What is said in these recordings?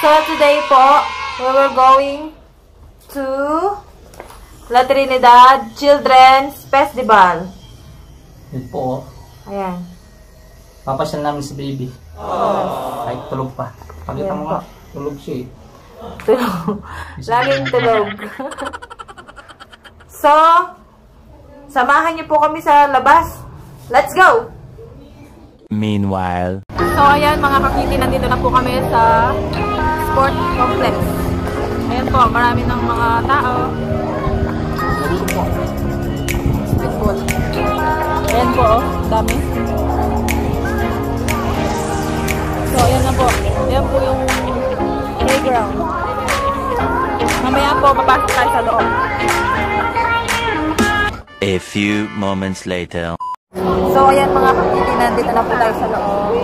So today po, we were going to La Trinidad Children's Festival. Yun po. Ayan. Papasyal namin si baby. Kahit tulog pa. Pakita mo nga, tulog siya eh. Tulog. Laging tulog. So, samahan niyo po kami sa labas. Let's go! Meanwhile. So, ayan mga kakiti, nandito na po kami sa sport complex. Ayan po, marami ng mga tao. Basketball. Ayan po, dami. So, ayan na po. Ayan po yung playground. Mamaya po, papasok tayo sa loob. A few moments later. So, ayan mga kakiti, nandito na po tayo sa loob.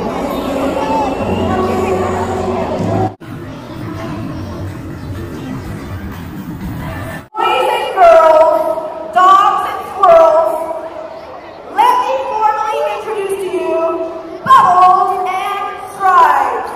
Boys and girls, dogs and squirrels, let me formally introduce to you Bubbles and Stripes.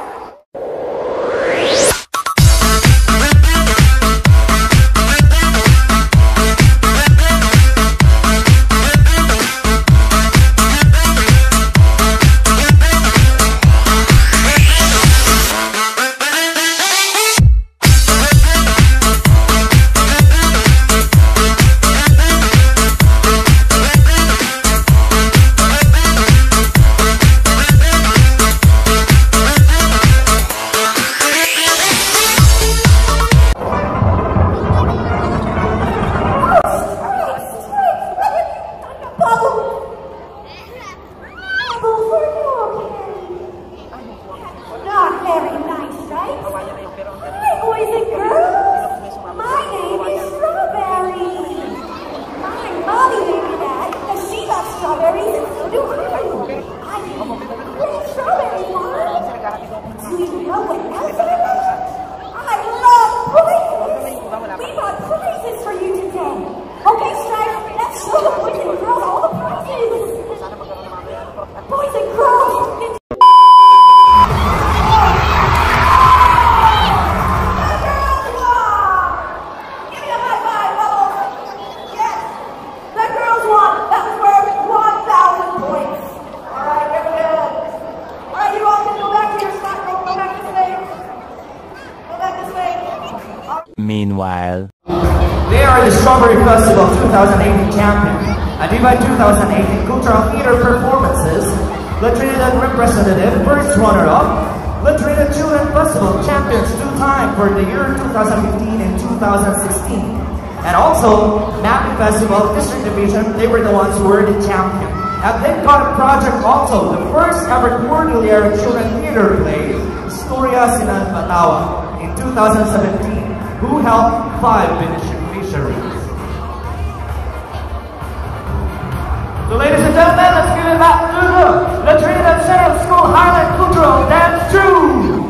Meanwhile. They are the Strawberry Festival 2018 champion, and Viva 2018 Cultural Theater Performances, La Trinidad representative, first runner-up, La Trinidad Children Festival champions two-time for the year 2015 and 2016. And also, Mapping Festival District Division, they were the ones who were the champion. And they've got a project also, the first ever Cordillera Children Theater play, Historia Sinan Batawa, in 2017, who helped 5 beneficiaries. So ladies and gentlemen, let's give it back to the La Trinidad Central School Highland Cultural Dance Troupe!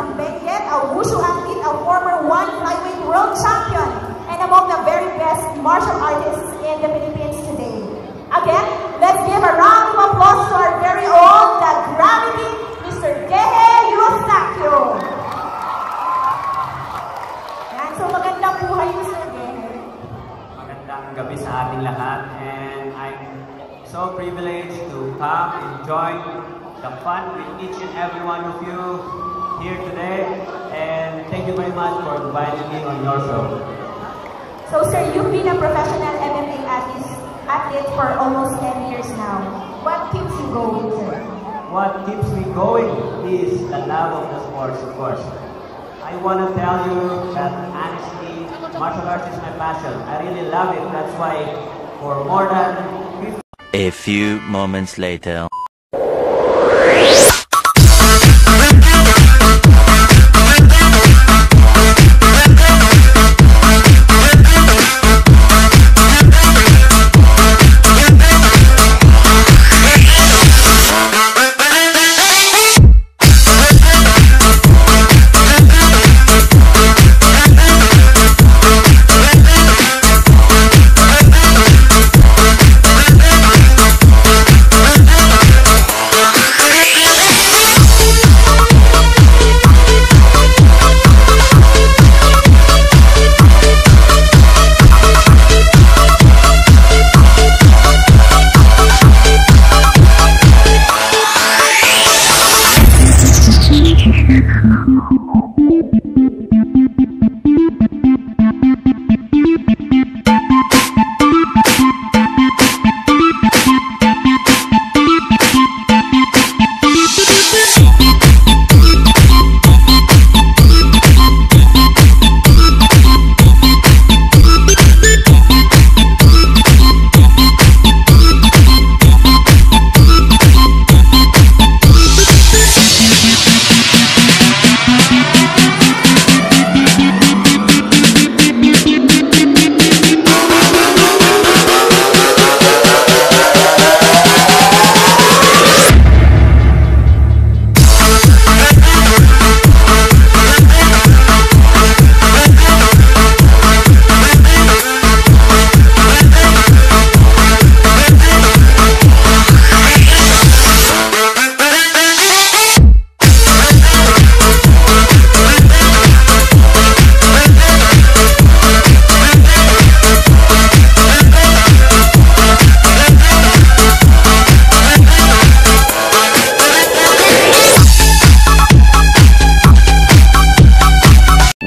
from Benguet, a wushu athlete, a former one flyweight world champion, and among the very best martial artists in the Philippines today. Again, let's give a round of applause to our very own, the Gravity, Mr. Gehe Eustachio. Yan, so magandang buhay, Mr. Gehe. Magandang gabi sa ating lahat, and I'm so privileged to come and join the fun with each and every one of you here today, and thank you very much for inviting me on your show. So sir, you've been a professional MMA athlete for almost 10 years now. What keeps you going, sir? What keeps me going is the love of the sports, of course. I want to tell you that honestly, martial arts is my passion. I really love it. That's why for more than 50 A few moments later.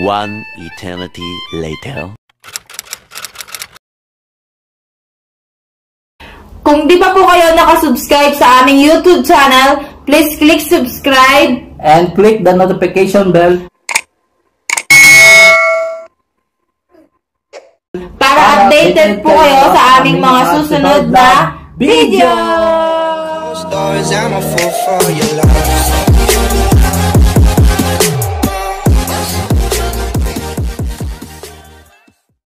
One eternity later. Kung di pa po kayo nakasubscribe sa aming YouTube channel, please click subscribe And click the notification bell para updated po kayo sa aming mga susunod na video. Stories, I'm a fool for your love.